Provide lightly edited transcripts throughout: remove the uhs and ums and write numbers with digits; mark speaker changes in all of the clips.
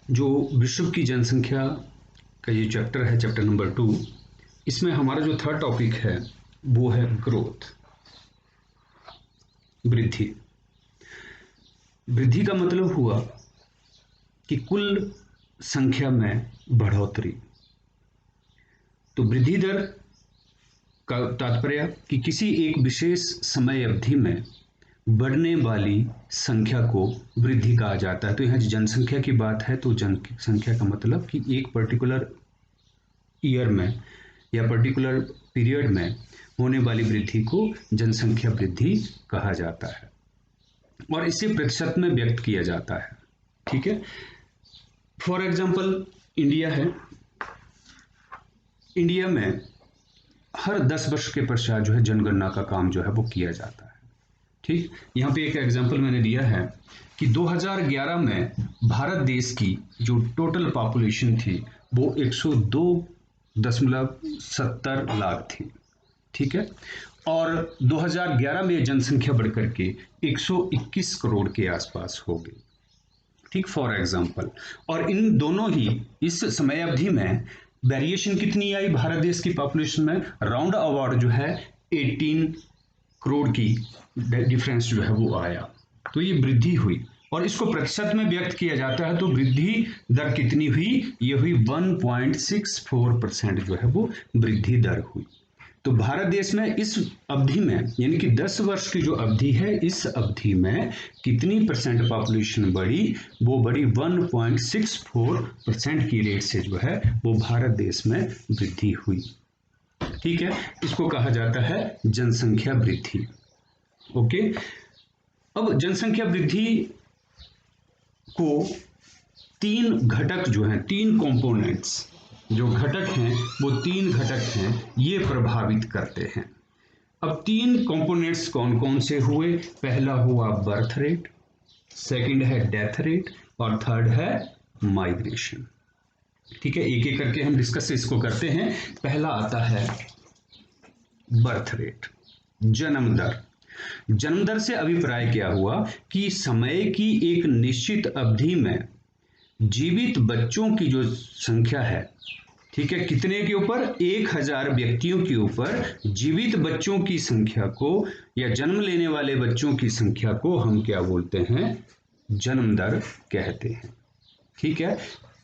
Speaker 1: जो विश्व की जनसंख्या का ये चैप्टर है, चैप्टर नंबर 2, इसमें हमारा जो थर्ड टॉपिक है वो है ग्रोथ, वृद्धि। वृद्धि का मतलब हुआ कि कुल संख्या में बढ़ोतरी। तो वृद्धि दर का तात्पर्य कि किसी एक विशेष समय अवधि में बढ़ने वाली संख्या को वृद्धि कहा जाता है। तो यहाँ जनसंख्या की बात है, तो जनसंख्या का मतलब कि एक पर्टिकुलर ईयर में या पर्टिकुलर पीरियड में होने वाली वृद्धि को जनसंख्या वृद्धि कहा जाता है और इसे प्रतिशत में व्यक्त किया जाता है। ठीक है। फॉर एग्जाम्पल इंडिया है। इंडिया में हर 10 वर्ष के पश्चात जो है जनगणना का काम जो है वो किया जाता है। ठीक, यहाँ पे एक एग्जाम्पल मैंने दिया है कि 2011 में भारत देश की जो टोटल पॉपुलेशन थी वो 102.70 लाख थी। ठीक है। और 2011 में जनसंख्या बढ़कर के 121 करोड़ के आसपास हो गई। ठीक, फॉर एग्जाम्पल। और इन दोनों ही इस समय अवधि में वेरिएशन कितनी आई भारत देश की पॉपुलेशन में? राउंड अबाउट जो है 18 करोड़ की डिफरेंस जो है वो आया। तो ये वृद्धि हुई और इसको प्रतिशत में व्यक्त किया जाता है। तो वृद्धि दर कितनी हुई? ये हुई 1.64% जो है वो वृद्धि दर हुई। तो भारत देश में इस अवधि में, यानी कि 10 वर्ष की जो अवधि है, इस अवधि में कितनी परसेंट पॉपुलेशन बढ़ी? वो बढ़ी 1.64% की रेट से जो है वो भारत देश में वृद्धि हुई। ठीक है, इसको कहा जाता है जनसंख्या वृद्धि। ओके। अब जनसंख्या वृद्धि को 3 घटक जो हैं, 3 कंपोनेंट्स जो घटक हैं वो 3 घटक हैं, ये प्रभावित करते हैं। अब 3 कंपोनेंट्स कौन कौन से हुए? पहला हुआ बर्थ रेट, सेकंड है डेथ रेट और थर्ड है माइग्रेशन। ठीक है, एक एक करके हम डिस्कस इसको करते हैं। पहला आता है बर्थ रेट, जन्म दर। जन्म दर से अभिप्राय क्या हुआ कि समय की एक निश्चित अवधि में जीवित बच्चों की जो संख्या है, ठीक है, कितने के ऊपर? 1000 व्यक्तियों के ऊपर जीवित बच्चों की संख्या को या जन्म लेने वाले बच्चों की संख्या को हम क्या बोलते हैं? जन्म दर कहते हैं। ठीक है,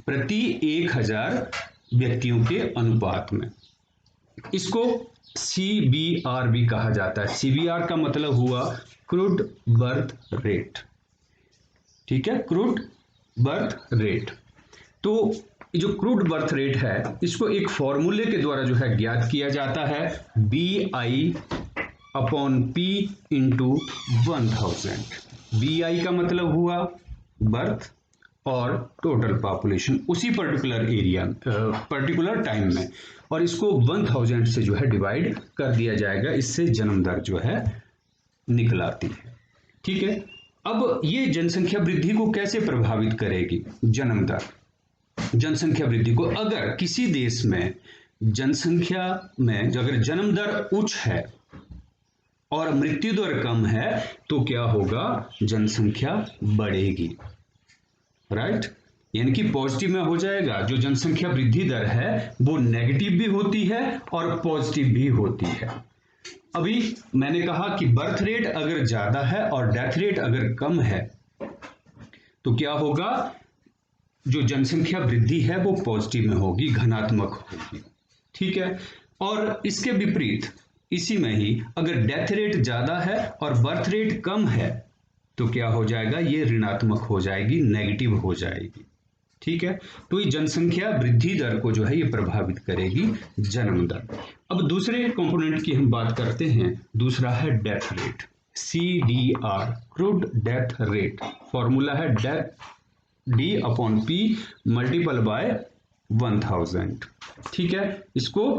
Speaker 1: प्रति 1000 व्यक्तियों के अनुपात में। इसको CBR भी कहा जाता है। CBR का मतलब हुआ क्रूड बर्थ रेट। ठीक है, क्रूड बर्थ रेट। तो जो क्रूड बर्थ रेट है इसको एक फॉर्मूले के द्वारा जो है ज्ञात किया जाता है, BI/P इंटू 1000। BI का मतलब हुआ बर्थ और टोटल पॉपुलेशन उसी पर्टिकुलर एरिया पर्टिकुलर टाइम में, और इसको 1000 से जो है डिवाइड कर दिया जाएगा। इससे जन्म दर जो है निकल आती है। ठीक है। अब ये जनसंख्या वृद्धि को कैसे प्रभावित करेगी? जन्म दर जनसंख्या वृद्धि को, अगर किसी देश में जनसंख्या में जो अगर जन्म दर उच्च है और मृत्यु दर कम है तो क्या होगा? जनसंख्या बढ़ेगी। राइट, यानी कि पॉजिटिव में हो जाएगा। जो जनसंख्या वृद्धि दर है वो नेगेटिव भी होती है और पॉजिटिव भी होती है। अभी मैंने कहा कि बर्थ रेट अगर ज्यादा है और डेथ रेट अगर कम है तो क्या होगा? जो जनसंख्या वृद्धि है वो पॉजिटिव में होगी, धनात्मक होगी। ठीक है। और इसके विपरीत इसी में ही अगर डेथ रेट ज्यादा है और बर्थ रेट कम है तो क्या हो जाएगा? ये ऋणात्मक हो जाएगी, नेगेटिव हो जाएगी। ठीक है। तो ये जनसंख्या वृद्धि दर को जो है ये प्रभावित करेगी, जन्म दर। अब दूसरे कंपोनेंट की हम बात करते हैं। दूसरा है death rate, CDR, crude death rate. Formula है डेथ D/P मल्टीपल बाय 1000। ठीक है, इसको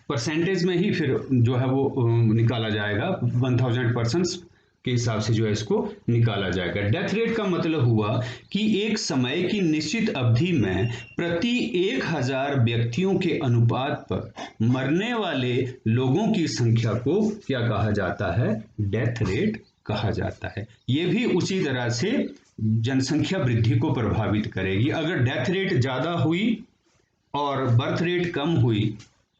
Speaker 1: परसेंटेज में ही फिर जो है वो निकाला जाएगा, 1000% के हिसाब से जो है इसको निकाला जाएगा। डेथ रेट का मतलब हुआ कि एक समय की निश्चित अवधि में प्रति 1000 व्यक्तियों के अनुपात पर मरने वाले लोगों की संख्या को क्या कहा जाता है? डेथ रेट कहा जाता है। ये भी उसी तरह से जनसंख्या वृद्धि को प्रभावित करेगी। अगर डेथ रेट ज़्यादा हुई और बर्थ रेट कम हुई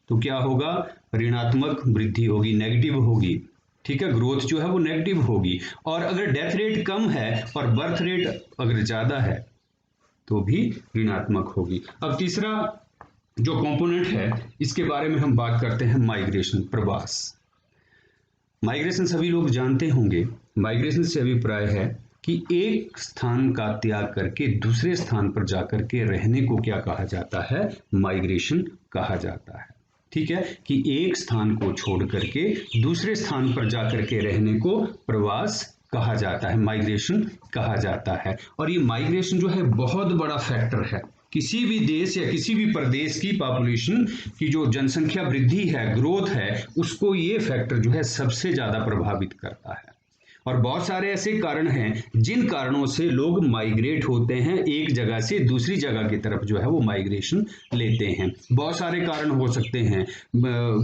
Speaker 1: तो क्या होगा, ऋणात्मक वृद्धि होगी, नेगेटिव होगी। ठीक है, ग्रोथ जो है वो नेगेटिव होगी। और अगर डेथ रेट कम है और बर्थ रेट अगर ज़्यादा है तो भी ऋणात्मक होगी। अब तीसरा जो कंपोनेंट है इसके बारे में हम बात करते हैं, माइग्रेशन, प्रवास। माइग्रेशन सभी लोग जानते होंगे। माइग्रेशन से अभिप्राय है कि एक स्थान का त्याग करके दूसरे स्थान पर जाकर के रहने को क्या कहा जाता है, माइग्रेशन कहा जाता है। ठीक है, कि एक स्थान को छोड़ करके दूसरे स्थान पर जाकर के रहने को प्रवास कहा जाता है, माइग्रेशन कहा जाता है। और ये माइग्रेशन जो है बहुत बड़ा फैक्टर है। किसी भी देश या किसी भी प्रदेश की पॉपुलेशन की जो जनसंख्या वृद्धि है, ग्रोथ है, उसको ये फैक्टर जो है सबसे ज्यादा प्रभावित करता है। और बहुत सारे ऐसे कारण हैं जिन कारणों से लोग माइग्रेट होते हैं, एक जगह से दूसरी जगह की तरफ जो है वो माइग्रेशन लेते हैं। बहुत सारे कारण हो सकते हैं,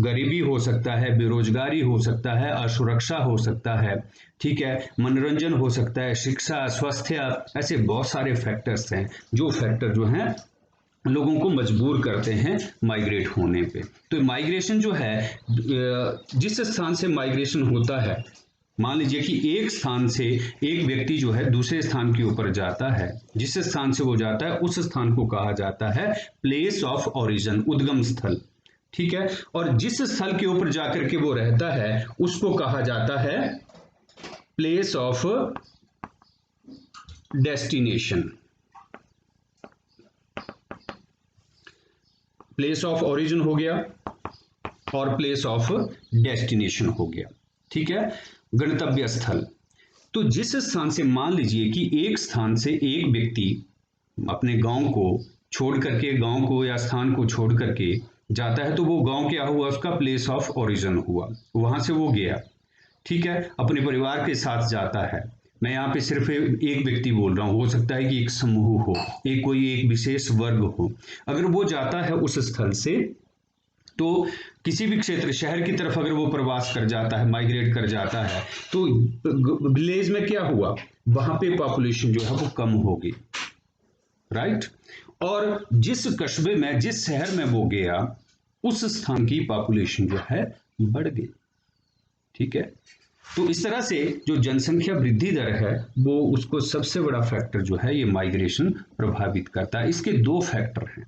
Speaker 1: गरीबी हो सकता है, बेरोजगारी हो सकता है, असुरक्षा हो सकता है, ठीक है, मनोरंजन हो सकता है, शिक्षा, स्वास्थ्य, ऐसे बहुत सारे फैक्टर्स हैं जो फैक्टर जो हैं लोगों को मजबूर करते हैं माइग्रेट होने पे। तो माइग्रेशन जो है, जिस स्थान से माइग्रेशन होता है, मान लीजिए कि एक स्थान से एक व्यक्ति जो है दूसरे स्थान के ऊपर जाता है, जिस स्थान से वो जाता है उस स्थान को कहा जाता है प्लेस ऑफ ओरिजिन, उद्गम स्थल। ठीक है, और जिस स्थल के ऊपर जाकर के वो रहता है उसको कहा जाता है place of destination. Place of origin हो गया और प्लेस ऑफ डेस्टिनेशन हो गया। ठीक है, गंतव्य स्थल। तो जिस स्थान से, मान लीजिए कि एक स्थान से एक व्यक्ति अपने गांव को छोड़ करके, गांव को या स्थान को छोड़ करके जाता है, तो वो गांव क्या हुआ, उसका प्लेस ऑफ ओरिजिन हुआ, वहां से वो गया। ठीक है, अपने परिवार के साथ जाता है। मैं यहाँ पे सिर्फ एक व्यक्ति बोल रहा हूँ, हो सकता है कि एक समूह हो, एक कोई एक विशेष वर्ग हो। अगर वो जाता है उस स्थल से, तो किसी भी क्षेत्र, शहर की तरफ अगर वो प्रवास कर जाता है, माइग्रेट कर जाता है, तो विलेज में क्या हुआ, वहां पे पॉपुलेशन जो है वो कम होगी, राइट। और जिस कस्बे में, जिस शहर में वो गया, उस स्थान की पॉपुलेशन जो है बढ़ गई। ठीक है, तो इस तरह से जो जनसंख्या वृद्धि दर है वो, उसको सबसे बड़ा फैक्टर जो है ये माइग्रेशन प्रभावित करता है। इसके दो फैक्टर हैं।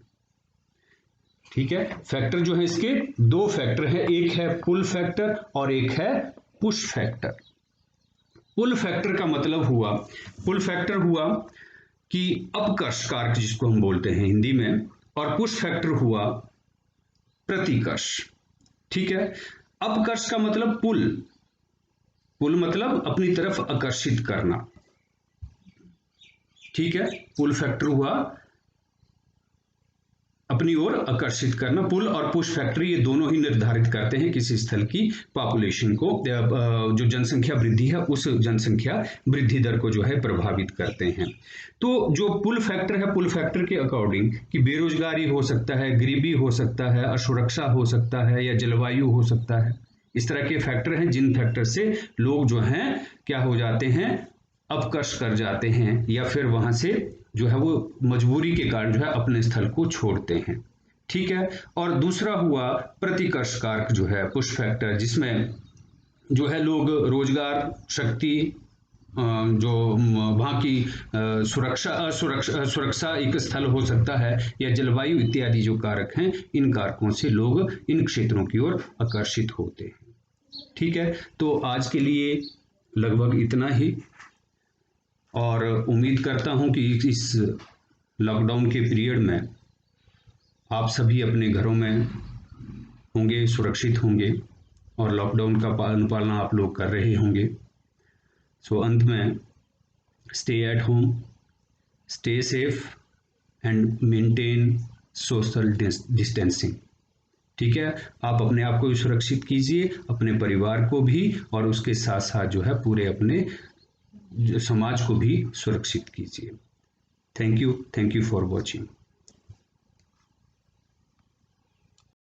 Speaker 1: ठीक है, फैक्टर जो है इसके दो फैक्टर है, एक है पुल फैक्टर और एक है पुश फैक्टर। पुल फैक्टर का मतलब हुआ, पुल फैक्टर हुआ कि अपकर्ष कारक जिसको हम बोलते हैं हिंदी में, और पुश फैक्टर हुआ प्रतिकर्ष। ठीक है, अपकर्ष का मतलब पुल, पुल मतलब अपनी तरफ आकर्षित करना। ठीक है, पुल फैक्टर हुआ अपनी ओर आकर्षित करना। पुल और पुश फैक्टर ये दोनों ही निर्धारित करते हैं किसी स्थल की पॉपुलेशन को, जो जनसंख्या वृद्धि है उस जनसंख्या वृद्धि दर को जो है प्रभावित करते हैं। तो जो पुल फैक्टर है, पुल फैक्टर के अकॉर्डिंग कि बेरोजगारी हो सकता है, गरीबी हो सकता है, असुरक्षा हो सकता है, या जलवायु हो सकता है। इस तरह के फैक्टर हैं जिन फैक्टर से लोग जो हैं क्या हो जाते हैं, अपकर्ष कर जाते हैं, या फिर वहां से जो है वो मजबूरी के कारण जो है अपने स्थल को छोड़ते हैं। ठीक है, और दूसरा हुआ प्रतिकर्ष कारक जो है पुश फैक्टर, जिसमें जो है लोग रोजगार, शक्ति, जो वहाँ की सुरक्षा एक स्थल हो सकता है, या जलवायु इत्यादि जो कारक हैं, इन कारकों से लोग इन क्षेत्रों की ओर आकर्षित होते हैं। ठीक है, तो आज के लिए लगभग इतना ही, और उम्मीद करता हूं कि इस लॉकडाउन के पीरियड में आप सभी अपने घरों में होंगे, सुरक्षित होंगे, और लॉकडाउन का अनुपालन आप लोग कर रहे होंगे। सो अंत में, stay at home, stay safe and maintain social distancing. ठीक है, आप अपने आप को भी सुरक्षित कीजिए, अपने परिवार को भी, और उसके साथ साथ जो है पूरे अपने समाज को भी सुरक्षित कीजिए। Thank you for watching.